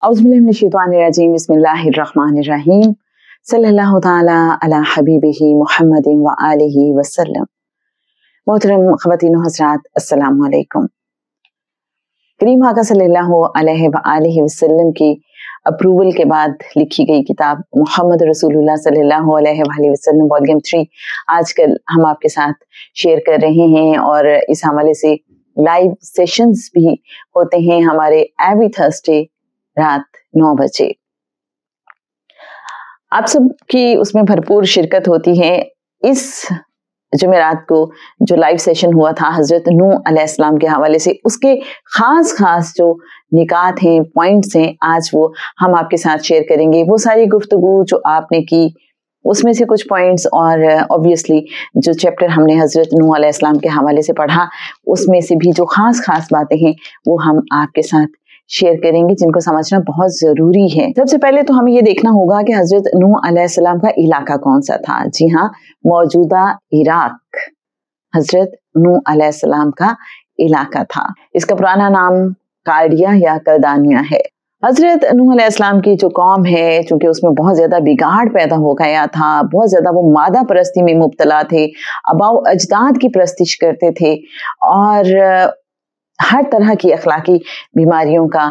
औज़ुबिल्लाहिमिनश्शैतानिर्रजीम बिस्मिल्लाहिर्रहमानिर्रहीम सल्लल्लाहु ताला अला हबीबिही मुहम्मदिन व आलिहि वसल्लम। मोहतरम ख़वातीन व हज़रात, अस्सलामु अलैकुम। करीम आका सल्लल्लाहु अलैहि व आलिहि वसल्लम की अप्रूवल के बाद लिखी गई किताब मोहम्मद रसूलुल्लाह सल्लल्लाहु अलैहि वसल्लम वॉल्यूम 3 आजकल हम आपके साथ शेयर कर रहे हैं, और इस हवाले से लाइव सेशंस भी होते हैं हमारे एवरी थर्सडे रात 9 बजे। आप सब की उसमें भरपूर शिरकत होती है। इस जुमेरात को जो लाइव सेशन हुआ था हजरत नूह अलैहिस्सलाम के हवाले से, उसके खास जो निकात हैं, पॉइंट्स हैं, आज वो हम आपके साथ शेयर करेंगे। वो सारी गुफ्तगू जो आपने की उसमें से कुछ पॉइंट्स, और ऑब्वियसली जो चैप्टर हमने हजरत नूह अलैहिस्सलाम के हवाले से पढ़ा उसमें से भी जो खास बातें हैं वो हम आपके साथ शेयर करेंगे, जिनको समझना बहुत ज़रूरी है। सबसे पहले तो हमें ये देखना होगा कि हजरत नूह अलैहिस्सलाम का इलाका कौन सा था। जी हाँ, मौजूदा इराक हजरत नूह अलैहिस्सलाम का इलाका था। इसका पुराना नाम कार्डिया या कल्दानिया है। हजरत नूह अलैहिस्सलाम की जो कौम है, चूंकि उसमें बहुत ज़्यादा बिगाड़ पैदा हो गया था, बहुत ज़्यादा वो मादा परस्ती में मुब्तला थे, आबाओ अजदाद की परस्तिश करते थे और हर तरह की अखलाकी बीमारियों का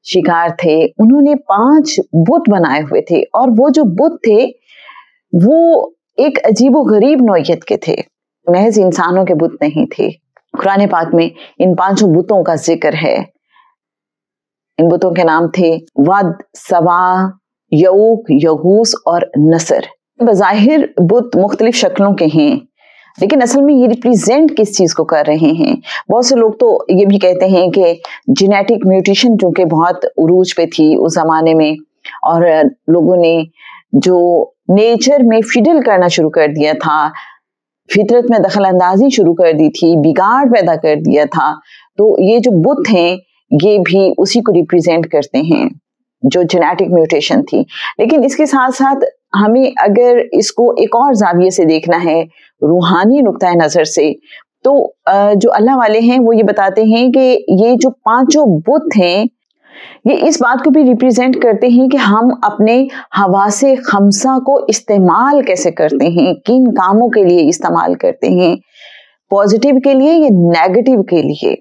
शिकार थे। उन्होंने 5 बुत बनाए हुए थे, और वो जो बुत थे वो एक अजीबो गरीब नौइयत के थे, महज इंसानों के बुत नहीं थे। कुरान पाक में इन 5 बुतों का जिक्र है। इन बुतों के नाम थे वद, सवा, यऊक, यगूस और नसर। बज़ाहिर बुत मुख्तलिफ शक्लों के हैं, लेकिन असल में ये रिप्रेजेंट किस चीज को कर रहे हैं। बहुत से लोग तो ये भी कहते हैं कि जेनेटिक म्यूटेशन चूंकि बहुत उरूज पे थी उस जमाने में, और लोगों ने जो नेचर में फिडल करना शुरू कर दिया था, फितरत में दखल अंदाजी शुरू कर दी थी, बिगाड़ पैदा कर दिया था, तो ये जो बुत हैं ये भी उसी को रिप्रेजेंट करते हैं, जो जेनेटिक म्यूटेशन थी। लेकिन इसके साथ साथ हमें अगर इसको एक और जाविये से देखना है, रूहानी नुक्ता नजर से, तो जो अल्लाह वाले हैं वो ये बताते हैं कि ये जो 5 बुत हैं ये इस बात को भी रिप्रेजेंट करते हैं कि हम अपने हवासे खमसा को इस्तेमाल कैसे करते हैं, किन कामों के लिए इस्तेमाल करते हैं, पॉजिटिव के लिए या नेगेटिव के लिए।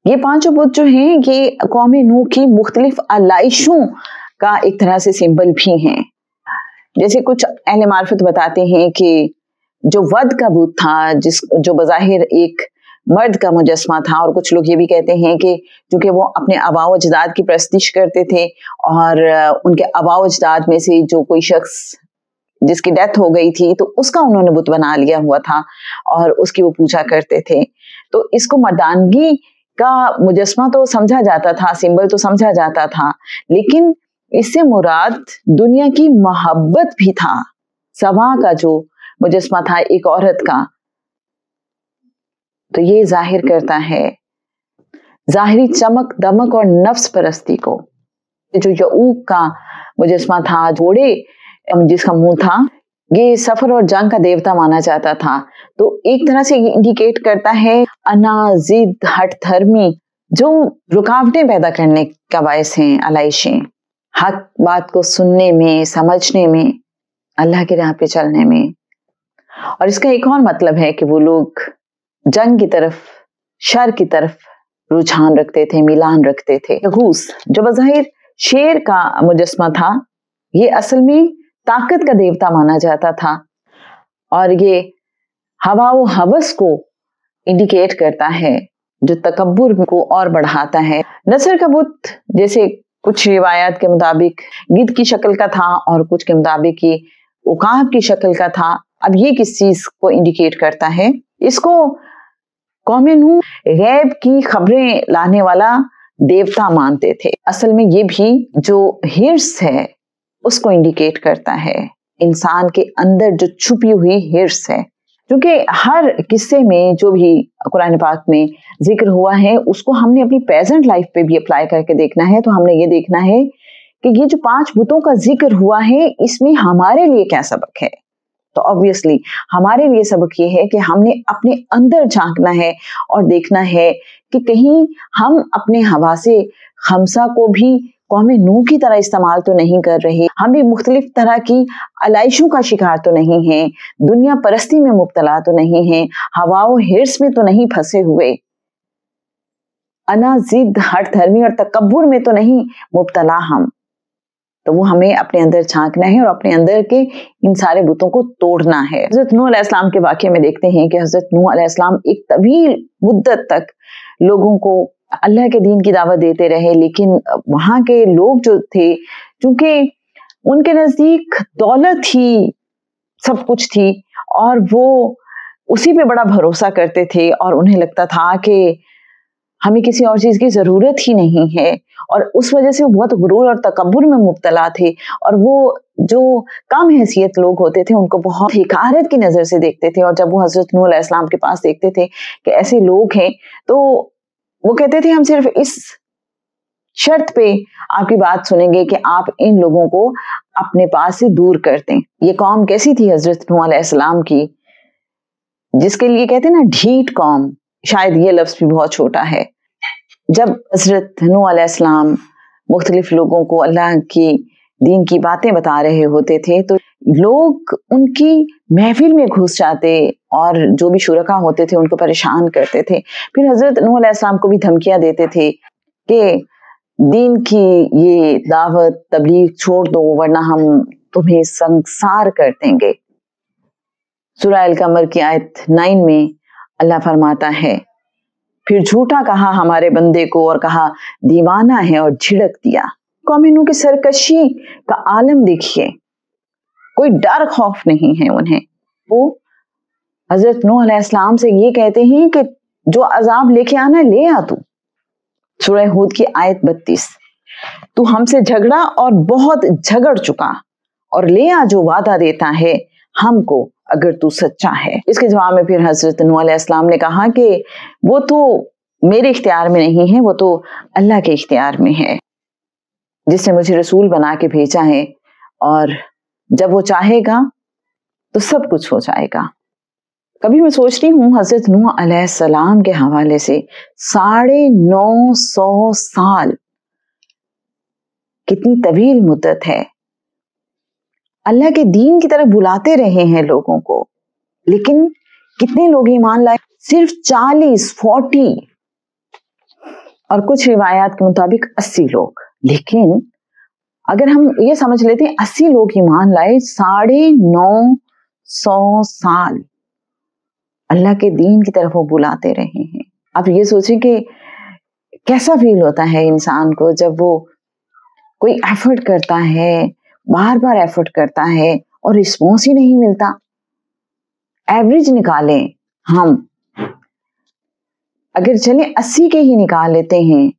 ये 5 बुत जो हैं ये कौम नूह की मुख्तलिफ आलाइशों का एक तरह से सिंबल भी हैं। जैसे कुछ अहले मार्फत बताते हैं कि जो वद का बुत था, जो बज़ाहिर एक मर्द का मुजस्मा था, और कुछ लोग ये भी कहते हैं कि क्योंकि वो अपने आबाओ अजदाद की परस्तिश करते थे और उनके आबाओ अजदाद में से जो कोई शख्स जिसकी डेथ हो गई थी तो उसका उन्होंने बुत बना लिया हुआ था और उसकी वो पूजा करते थे। तो इसको मर्दानगी का मुजस्मा तो समझा जाता था, सिंबल तो समझा जाता था, लेकिन इससे मुराद दुनिया की मोहब्बत भी था। सवा का जो मुजस्मा था एक औरत का, तो ये जाहिर करता है जाहिरी चमक दमक और नफ्स परस्ती को। जो यऊक का मुजस्मा था, घोड़े जिसका मुंह था, ये सफर और जंग का देवता माना जाता था। तो एक तरह से ये इंडिकेट करता है अना, जिद, हठ धर्मी, जो रुकावटें पैदा करने का बायस हैं, आलाइशें, हक बात को सुनने में, समझने में, अल्लाह की राह पे चलने में। और इसका एक और मतलब है कि वो लोग जंग की तरफ, शर की तरफ रुझान रखते थे, मिलान रखते थे। यगूस जो बज़ाहिर शेर का मुजस्मा था, ये असल में ताकत का देवता माना जाता था और ये हवा व हवस को इंडिकेट करता है, जो तकब्बुर को और बढ़ाता है। नसर का बुत जैसे कुछ रिवायात के मुताबिक गिद्ध की शक्ल का था और कुछ के मुताबिक ये उकाब की शक्ल का था। अब ये किस चीज को इंडिकेट करता है? इसको कौम नूह गैब की खबरें लाने वाला देवता मानते थे। असल में ये भी जो हिर्स है उसको इंडिकेट करता है, इंसान के अंदर जो छुपी हुई हिर्स है। क्योंकि हर किस्से में जो भी कुरान पाक में जिक्र हुआ है उसको हमने अपनी प्रेजेंट लाइफ पे भी अप्लाई करके देखना है। तो हमने ये देखना है कि ये जो 5 बुतों का जिक्र हुआ है इसमें हमारे लिए क्या सबक है। तो ऑब्वियसली हमारे लिए सबक ये है कि हमने अपने अंदर झांकना है और देखना है कि कहीं हम अपने हवा से खमसा को भी कौम नूह की तरह इस्तेमाल तो नहीं कर रहे, हम भी मुख्तलिफ तरह की आलाइशों का शिकार तो नहीं हैं, दुनिया परस्ती में मुब्तला तो नहीं हैं, हवाओ हिर्स में तो नहीं फंसे हुए, अना जिद हट धर्मी और तकब्बुर में तो नहीं मुब्तला हम। तो वो हमें अपने अंदर झांकना है और अपने अंदर के इन सारे बुतों को तोड़ना है। हज़रत नूह अलैहिस्सलाम के वाक़े में देखते हैं कि हज़रत नूह अलैहिस्सलाम एक तवील मुद्दत तक लोगों को अल्लाह के दीन की दावत देते रहे, लेकिन वहां के लोग जो थे, चूंकि उनके नजदीक दौलत ही सब कुछ थी और वो उसी पे बड़ा भरोसा करते थे और उन्हें लगता था कि हमें किसी और चीज की जरूरत ही नहीं है, और उस वजह से वो बहुत गुरूर और तकब्बुर में मुब्तला थे। और वो जो कम हैसियत लोग होते थे उनको बहुत हिकारत की नजर से देखते थे, और जब वो हजरत नूह अलैहिस्सलाम के पास देखते थे कि ऐसे लोग हैं, तो वो कहते थे हम सिर्फ इस शर्त पे आपकी बात सुनेंगे कि आप इन लोगों को अपने पास से दूर कर दें। ये कौम कैसी थी हजरत नूह अलैहिस्सलाम की, जिसके लिए कहते हैं ना ढीठ कौम, शायद ये लफ्ज भी बहुत छोटा है। जब हजरत नूह अलैहिस्सलाम मुख्तलिफ लोगों को अल्लाह की दीन की बातें बता रहे होते थे, तो लोग उनकी महफिल में घुस जाते और जो भी शुरका होते थे उनको परेशान करते थे। फिर हजरत नूह अलैहिस्सलाम को भी धमकियां देते थे कि दीन की ये दावत तबलीग छोड़ दो वरना हम तुम्हें संसार कर देंगे। सूरह अल-कमर की आयत 9 में अल्लाह फरमाता है, फिर झूठा कहा हमारे बंदे को और कहा दीवाना है और झिड़क दिया। कौम नूह की सरकशी का आलम देखिए, कोई डर खौफ नहीं है उन्हें। वो हजरत नूह अलैहिस्सलाम से ये कहते हैं कि जो अजाब लेके आना ले आ तू। सूरह हूद की आयत 32, तू हमसे झगड़ा और बहुत झगड़ चुका, और ले आ जो वादा देता है हमको अगर तू सच्चा है। इसके जवाब में फिर हजरत नूह अलैहिस्सलाम ने कहा कि वो तो मेरे इख्तियार में नहीं है, वो तो अल्लाह के इख्तियार में है जिसने मुझे रसूल बना के भेजा है, और जब वो चाहेगा तो सब कुछ हो जाएगा। कभी मैं सोच रही हूँ हजरत नूह अलैहिस्सलाम के हवाले से 950 साल कितनी तवील मुद्दत है। अल्लाह के दीन की तरफ बुलाते रहे हैं लोगों को, लेकिन कितने लोग ईमान लाए? सिर्फ 40 और कुछ रिवायात के मुताबिक 80 लोग। लेकिन अगर हम ये समझ लेते हैं 80 लोग ईमान लाए, 950 साल अल्लाह के दीन की तरफ वो बुलाते रहे हैं। आप ये सोचें कि कैसा फील होता है इंसान को जब वो कोई एफर्ट करता है, बार बार एफर्ट करता है और रिस्पॉन्स ही नहीं मिलता। एवरेज निकालें हम, अगर चले 80 के ही निकाल लेते हैं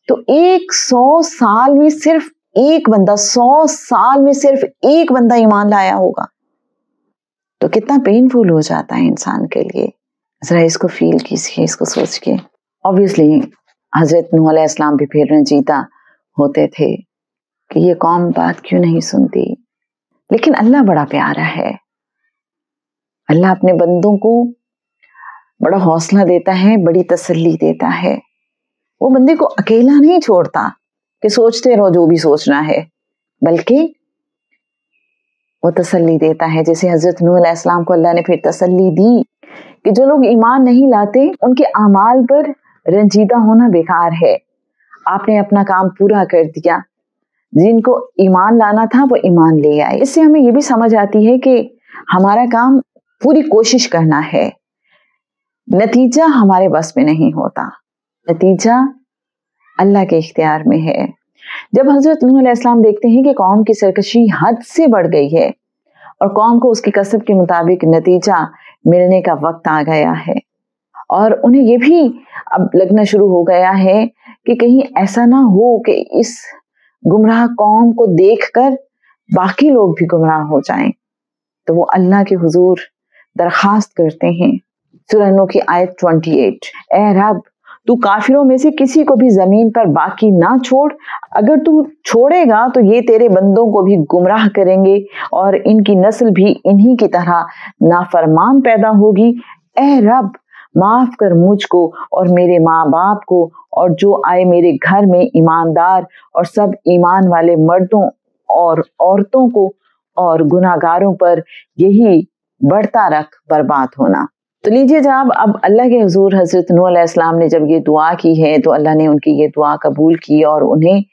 तो 100 साल में सिर्फ एक बंदा, 100 साल में सिर्फ एक बंदा ईमान लाया होगा, तो कितना पेनफुल हो जाता है इंसान के लिए। जरा इसको फील कीजिए, इसको सोच के। ऑब्वियसली हजरत नूह अलैहिस्सलाम भी फिर रंजीदा होते थे कि ये कौम बात क्यों नहीं सुनती, लेकिन अल्लाह बड़ा प्यारा है। अल्लाह अपने बंदों को बड़ा हौसला देता है, बड़ी तसल्ली देता है। वो बंदे को अकेला नहीं छोड़ता कि सोचते रहो जो भी सोचना है, बल्कि वो तसल्ली देता है। जैसे हजरत नूह अलैहिस्सलाम को अल्लाह ने फिर तसल्ली दी कि जो लोग ईमान नहीं लाते उनके अमाल पर रंजीदा होना बेकार है, आपने अपना काम पूरा कर दिया। जिनको ईमान लाना था वो ईमान ले आए। इससे हमें ये भी समझ आती है कि हमारा काम पूरी कोशिश करना है, नतीजा हमारे बस में नहीं होता, नतीजा अल्लाह के इख्तियार में है। जब हजरत नूह अलैहिस्सलाम देखते हैं कि कौम की सरकशी हद से बढ़ गई है और कौम को उसकी कसब के मुताबिक नतीजा मिलने का वक्त आ गया है, और उन्हें ये भी अब लगना शुरू हो गया है कि कहीं ऐसा ना हो कि इस गुमराह कौम को देखकर बाकी लोग भी गुमराह हो जाएं, तो वो अल्लाह के हुजूर दरखास्त करते हैं। सूरह नूह की आयत 28, ए रब तू काफिरों में से किसी को भी जमीन पर बाकी ना छोड़, अगर तू छोड़ेगा तो ये तेरे बंदों को भी गुमराह करेंगे और इनकी नस्ल भी इन्हीं की तरह नाफरमान पैदा होगी। ए रब माफ कर मुझको और मेरे माँ बाप को और जो आए मेरे घर में ईमानदार और सब ईमान वाले मर्दों और औरतों को, और गुनाहगारों पर यही बढ़ता रख बर्बाद होना। तो लीजिए जनाब, अब अल्लाह के हुजूर हजरत नूह अलैहिस्सलाम ने जब ये दुआ की है तो अल्लाह ने उनकी ये दुआ कबूल की और उन्हें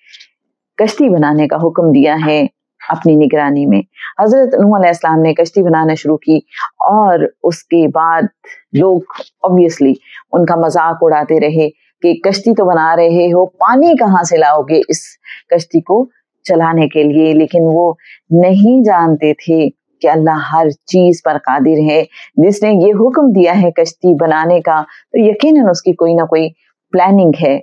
कश्ती बनाने का हुक्म दिया है अपनी निगरानी में। हजरत नूह अलैहिस्सलाम ने कश्ती बनाना शुरू की और उसके बाद लोग ऑब्वियसली उनका मजाक उड़ाते रहे कि कश्ती तो बना रहे हो, पानी कहाँ से लाओगे इस कश्ती को चलाने के लिए। लेकिन वो नहीं जानते थे कि अल्लाह हर चीज पर कादिर है। जिसने ये हुक्म दिया है कश्ती बनाने का तो यकीनन उसकी कोई ना कोई प्लानिंग है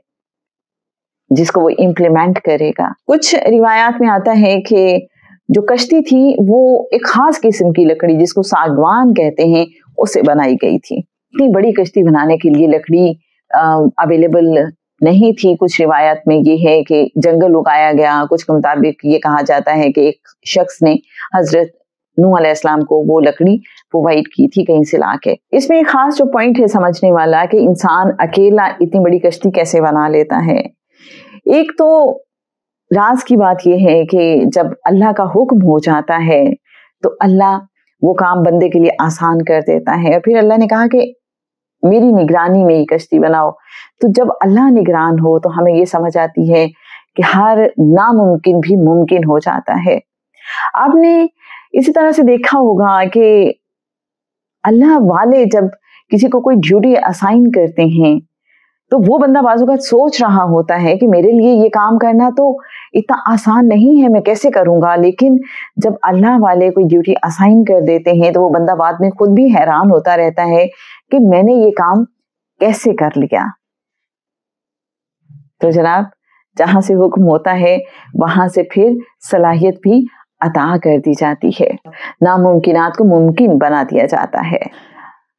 जिसको वो इम्प्लीमेंट करेगा। कुछ रिवायात में आता है कि जो कश्ती थी वो एक खास किस्म की लकड़ी जिसको सागवान कहते हैं उससे बनाई गई थी। इतनी बड़ी कश्ती बनाने के लिए लकड़ी अवेलेबल नहीं थी। कुछ रिवायत में ये है कि जंगल उगाया गया, कुछ के मुताबिक ये कहा जाता है कि एक शख्स ने हजरत नूह अलैहिस्सलाम को वो लकड़ी प्रोवाइड की थी कहीं से लाके। इसमें एक खास जो पॉइंट है समझने वाला कि इंसान अकेला इतनी बड़ी कश्ती कैसे बना लेता है। एक तो राज की बात यह है कि जब अल्लाह का हुक्म हो जाता है तो अल्लाह वो काम बंदे के लिए आसान कर देता है। और फिर अल्लाह ने कहा कि मेरी निगरानी में ही कश्ती बनाओ। तो जब अल्लाह निगरान हो तो हमें ये समझ आती है कि हर नामुमकिन भी मुमकिन हो जाता है। आपने इसी तरह से देखा होगा कि अल्लाह वाले जब किसी को कोई ड्यूटी असाइन करते हैं तो वो बंदा बाजू का सोच रहा होता है कि मेरे लिए ये काम करना तो इतना आसान नहीं है, मैं कैसे करूंगा। लेकिन जब अल्लाह वाले कोई ड्यूटी असाइन कर देते हैं तो वो बंदा बाद में खुद भी हैरान होता रहता है कि मैंने ये काम कैसे कर लिया। तो जनाब, जहां से हुक्म होता है वहां से फिर सलाहियत भी अता कर दी जाती है, नामुमकिनात को मुमकिन बना दिया जाता है।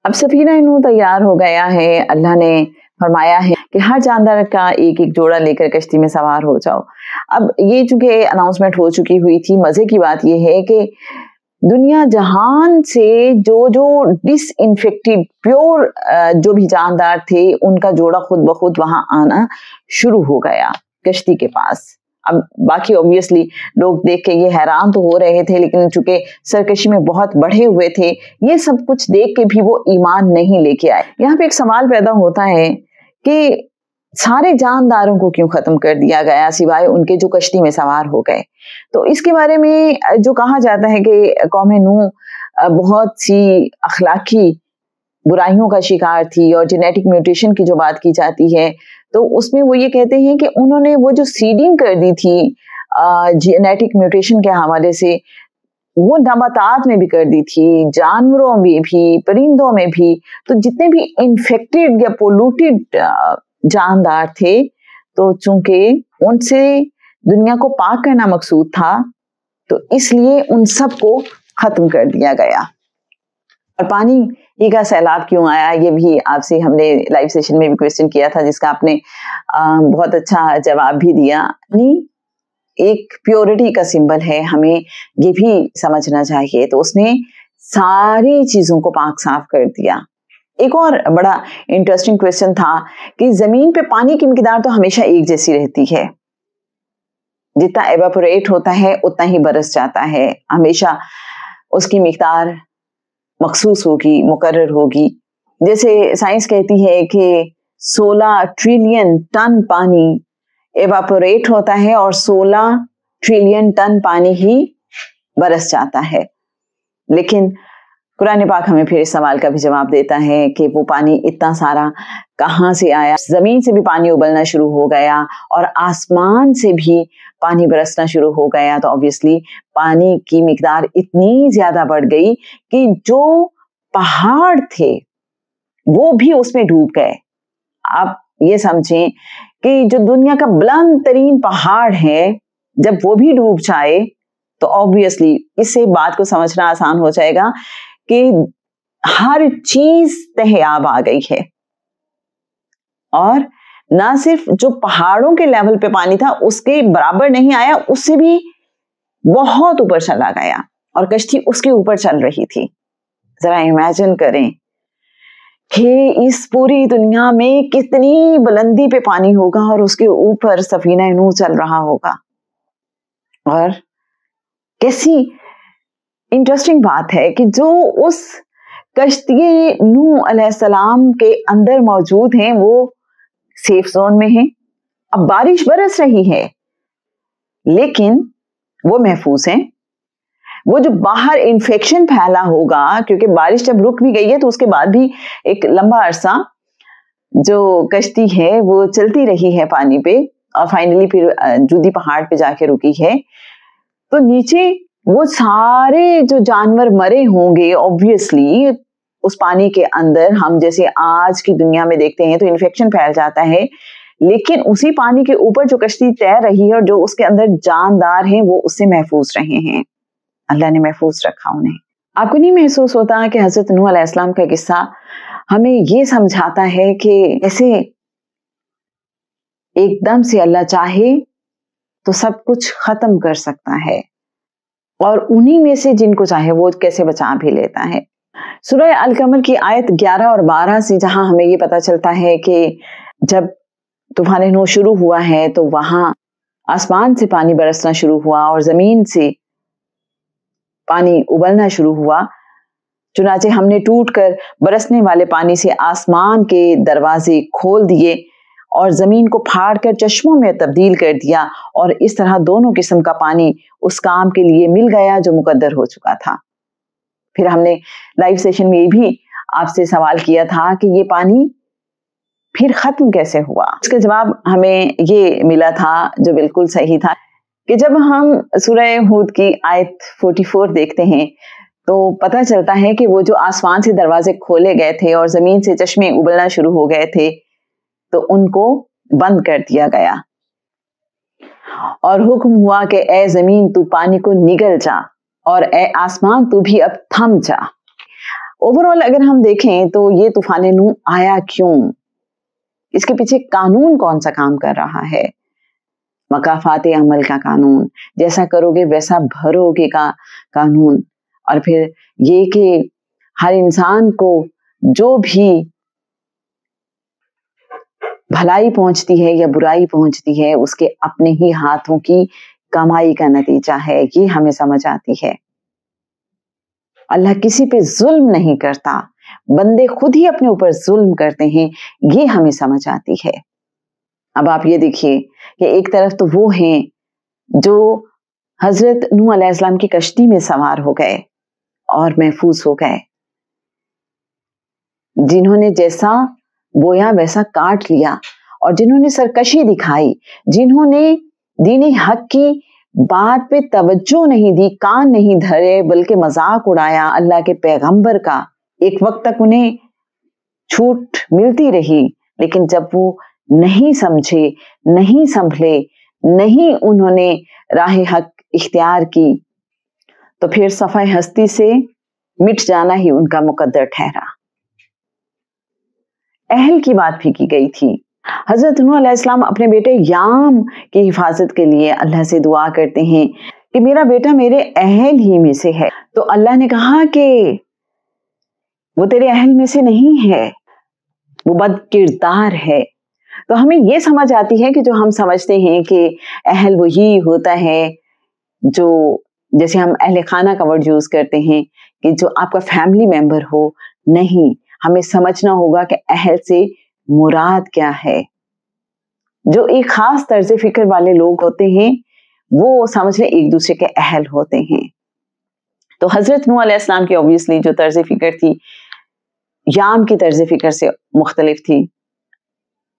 अब सफीना नूह तैयार हो गया है। अल्लाह ने फरमाया है कि हर जानदार का एक एक जोड़ा लेकर कश्ती में सवार हो जाओ। अब ये चूंकि अनाउंसमेंट हो चुकी हुई थी, मजे की बात यह है कि दुनिया जहान से जो जो डिसइंफेक्टेड प्योर जो भी जानदार थे उनका जोड़ा खुद ब खुद वहां आना शुरू हो गया कश्ती के पास। अब बाकी ऑब्वियसली लोग देख के ये हैरान तो हो रहे थे, लेकिन चूंकि सरकशी में बहुत बढ़े हुए थे, ये सब कुछ देख के भी वो ईमान नहीं लेके आए। यहाँ पे एक सवाल पैदा होता है कि सारे जानदारों को क्यों खत्म कर दिया गया सिवाय उनके जो कश्ती में सवार हो गए। तो इसके बारे में जो कहा जाता है कि कौम नूह बहुत सी अखलाकी बुराइयों का शिकार थी, और जेनेटिक म्यूटेशन की जो बात की जाती है तो उसमें वो ये कहते हैं कि उन्होंने वो जो सीडिंग कर दी थी जेनेटिक म्यूटेशन के हवाले से, वो नबातात में भी कर दी थी, जानवरों में भी, परिंदों में भी। तो जितने भी इन्फेक्टेड या पोल्यूटेड जानदार थे, तो चूंकि उनसे दुनिया को पाक करना मकसूद था तो इसलिए उन सबको खत्म कर दिया गया। और पानी ये का सैलाब क्यों आया, ये भी आपसे हमने लाइव सेशन में भी क्वेश्चन किया था, जिसका आपने बहुत अच्छा जवाब भी दिया। एक प्योरिटी का सिंबल है, हमें ये भी समझना चाहिए। तो उसने सारी चीजों को पाक साफ कर दिया। एक और बड़ा इंटरेस्टिंग क्वेश्चन था कि जमीन पे पानी की मिकदार तो हमेशा एक जैसी रहती है, जितना एवापोरेट होता है उतना ही बरस जाता है, हमेशा उसकी मिकदार मखसूस होगी, मुकर्रर होगी। जैसे साइंस कहती है कि 16 ट्रिलियन टन पानी एवापोरेट होता है और 16 ट्रिलियन टन पानी ही बरस जाता है। लेकिन कुरान पाक हमें फिर इस सवाल का भी जवाब देता है कि वो पानी इतना सारा कहाँ से आया। जमीन से भी पानी उबलना शुरू हो गया और आसमान से भी पानी बरसना शुरू हो गया। तो ऑब्वियसली पानी की मिकदार इतनी ज्यादा बढ़ गई कि जो पहाड़ थे वो भी उसमें डूब गए। आप ये समझें कि जो दुनिया का बुलंद तरीन पहाड़ है, जब वो भी डूब जाए तो ऑब्वियसली इससे बात को समझना आसान हो जाएगा कि हर चीज तहयाब आ गई है। और ना सिर्फ जो पहाड़ों के लेवल पे पानी था उसके बराबर नहीं आया, उससे भी बहुत ऊपर चला गया और कश्ती उसके ऊपर चल रही थी। जरा इमेजिन करें کہ اس پوری دنیا میں کتنی بلندی پہ پانی ہوگا اور اس کے اوپر سفینہ نوح چل رہا ہوگا. اور کیسی انٹرسٹنگ بات ہے کہ جو اس کشتی نوح علیہ السلام کے اندر موجود ہیں وہ سیف زون میں ہیں. اب بارش برس رہی ہے لیکن وہ محفوظ ہیں. وہ جو باہر انفیکشن پھیلا ہوگا، کیونکہ بارش جب رک بھی گئی ہے تو اس کے بعد بھی ایک لمبا عرصہ جو کشتی ہے وہ چلتی رہی ہے پانی پہ اور فائنلی پھر جودی پہاڑ پہ جا کے رکی ہے. تو نیچے وہ سارے جو جانور مرے ہوں گے obviously اس پانی کے اندر. ہم جیسے آج کی دنیا میں دیکھتے ہیں تو انفیکشن پھیل جاتا ہے، لیکن اسی پانی کے اوپر جو کشتی تیر رہی ہے اور جو اس کے اندر جاندار ہیں وہ اس سے محفوظ رہے ہیں. اللہ نے محفوظ رکھا انہیں. آپ کو نہیں محسوس ہوتا کہ حضرت نوح علیہ السلام کا قصہ ہمیں یہ سمجھاتا ہے کہ ایسے ایک دم سے اللہ چاہے تو سب کچھ ختم کر سکتا ہے، اور انہی میں سے جن کو چاہے وہ کیسے بچا بھی لیتا ہے. سورہ القمر کی آیت 11 اور 12 سے جہاں ہمیں یہ پتا چلتا ہے کہ جب طوفان نوح شروع ہوا ہے تو وہاں آسمان سے پانی برسنا شروع ہوا اور زمین سے پانی ابلنا شروع ہوا. چنانچہ ہم نے ٹوٹ کر برسنے والے پانی سے آسمان کے دروازے کھول دیے اور زمین کو پھاڑ کر چشموں میں تبدیل کر دیا، اور اس طرح دونوں قسم کا پانی اس کام کے لیے مل گیا جو مقدر ہو چکا تھا. پھر ہم نے لائیو سیشن میں یہ بھی آپ سے سوال کیا تھا کہ یہ پانی پھر ختم کیسے ہوا. اس کا جواب ہمیں یہ ملا تھا جو بالکل صحیح تھا کہ جب ہم سورہ ہود کی آیت 44 دیکھتے ہیں تو پتہ چلتا ہے کہ وہ جو آسمان سے دروازے کھولے گئے تھے اور زمین سے چشمے ابلنا شروع ہو گئے تھے تو ان کو بند کر دیا گیا اور حکم ہوا کہ اے زمین تو پانی کو نگل جا اور اے آسمان تو بھی اب تھم جا. اوورآل اگر ہم دیکھیں تو یہ طوفان نوح آیا کیوں، اس کے پیچھے قانون کون سا کام کر رہا ہے؟ مکافات عمل کا قانون، جیسا کرو گے ویسا بھرو گے کا قانون. اور پھر یہ کہ ہر انسان کو جو بھی بھلائی پہنچتی ہے یا برائی پہنچتی ہے اس کے اپنے ہی ہاتھوں کی کمائی کا نتیجہ ہے. یہ ہمیں سمجھ آتی ہے. اللہ کسی پہ ظلم نہیں کرتا، بندے خود ہی اپنے اوپر ظلم کرتے ہیں، یہ ہمیں سمجھ آتی ہے. اب آپ یہ دیکھیے کہ ایک طرف تو وہ ہیں جو حضرت نوح علیہ السلام کی کشتی میں سوار ہو گئے اور محفوظ ہو گئے، جنہوں نے جیسا بویا ویسا کاٹ لیا اور جنہوں نے سرکشی دکھائی، جنہوں نے دین حق کی بات پہ توجہ نہیں دی، کان نہیں دھرے بلکہ مذاق اڑایا اللہ کے پیغمبر کا. ایک وقت تک انہیں چھوٹ ملتی رہی، لیکن جب وہ نہیں سمجھے، نہیں سنبھلے، نہیں انہوں نے راہ حق اختیار کی تو پھر صفحہ ہستی سے مٹ جانا ہی ان کا مقدر ٹھہرا. اہل کی بات بھی کی گئی تھی. حضرت نوح علیہ السلام اپنے بیٹے یام کی حفاظت کے لیے اللہ سے دعا کرتے ہیں کہ میرا بیٹا میرے اہل ہی میں سے ہے. تو اللہ نے کہا کہ وہ تیرے اہل میں سے نہیں ہے، وہ بد کردار ہے. تو ہمیں یہ سمجھ آتی ہے کہ جو ہم سمجھتے ہیں کہ اہل وہی ہوتا ہے جو، جیسے ہم اہل خانہ کا ورڈ یوز کرتے ہیں کہ جو آپ کا فیملی ممبر ہو، نہیں، ہمیں سمجھنا ہوگا کہ اہل سے مراد کیا ہے. جو ایک خاص طرز فکر والے لوگ ہوتے ہیں وہ سمجھ لیں ایک دوسرے کے اہل ہوتے ہیں. تو حضرت نوح علیہ السلام کی obviously جو طرز فکر تھی یام کی طرز فکر سے مختلف تھی.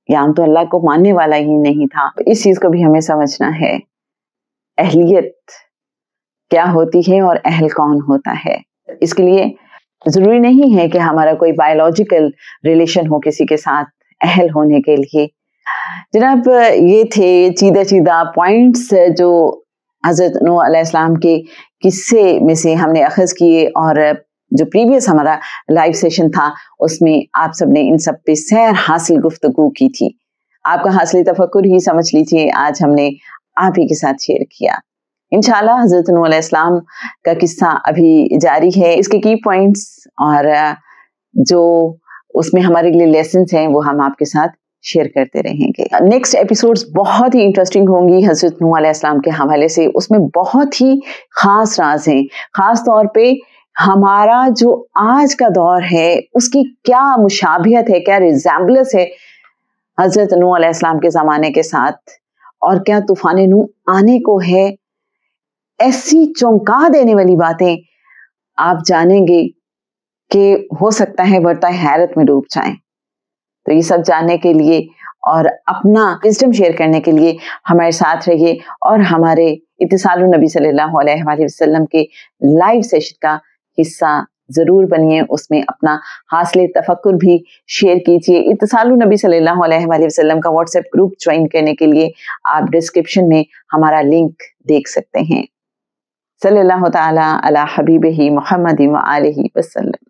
یام تو اللہ کو ماننے والا ہی نہیں تھا. اس چیز کو بھی ہمیں سمجھنا ہے، اہلیت کیا ہوتی ہے اور اہل کون ہوتا ہے. اس کے لیے ضروری نہیں ہے کہ ہمارا کوئی بایولوجیکل ریلیشن ہو کسی کے ساتھ اہل ہونے کے لیے. جناب یہ تھے چیدہ پوائنٹس جو حضرت نوح علیہ السلام کے قصے میں سے ہم نے اخذ کیے، اور جو پریویس ہمارا لائیو سیشن تھا اس میں آپ سب نے ان سب پہ سیر حاصل گفتگو کی تھی. آپ کا حاصل تفکر ہی سمجھ لیجیے آج ہم نے آپ ہی کے ساتھ شیئر کیا. انشاءاللہ حضرت نوح علیہ السلام کا قصہ ابھی جاری ہے. اس کے کی پوائنٹس اور جو اس میں ہمارے لیے لیسنز ہیں وہ ہم آپ کے ساتھ شیئر کرتے رہیں گے. نیکسٹ ایپیسوڈز بہت ہی انٹرسٹنگ ہوں گی حضرت نوح علیہ السلام کے حوالے سے. اس میں بہت ہی خاص راز ہیں, خاص طور پہ ہمارا جو آج کا دور ہے اس کی کیا مشابہت ہے, کیا ریزیمبلنس ہے حضرت نوح علیہ السلام کے زمانے کے ساتھ, اور کیا طوفان نوح آنے کو ہے. ایسی چونکا دینے والی باتیں آپ جانیں گے کہ ہو سکتا ہے ورطہ حیرت میں ڈوب جائیں. تو یہ سب جاننے کے لیے اور اپنا وزڈم شیئر کرنے کے لیے ہمارے ساتھ رہیے, اور ہمارے اتصال النبی صلی اللہ علیہ وآلہ وسلم کے لائیو سیشن کا حصہ ضرور بنیے. اس میں اپنا حاصل تفکر بھی شیئر کیجیے. اتصال النبی صلی اللہ علیہ وآلہ وسلم کا واٹس ایپ گروپ جوائن کرنے کے لیے آپ ڈسکرپشن میں ہمارا لنک دیکھ سکتے ہیں. صلی اللہ تعالی علی حبیبہ محمد وآلہ وسلم.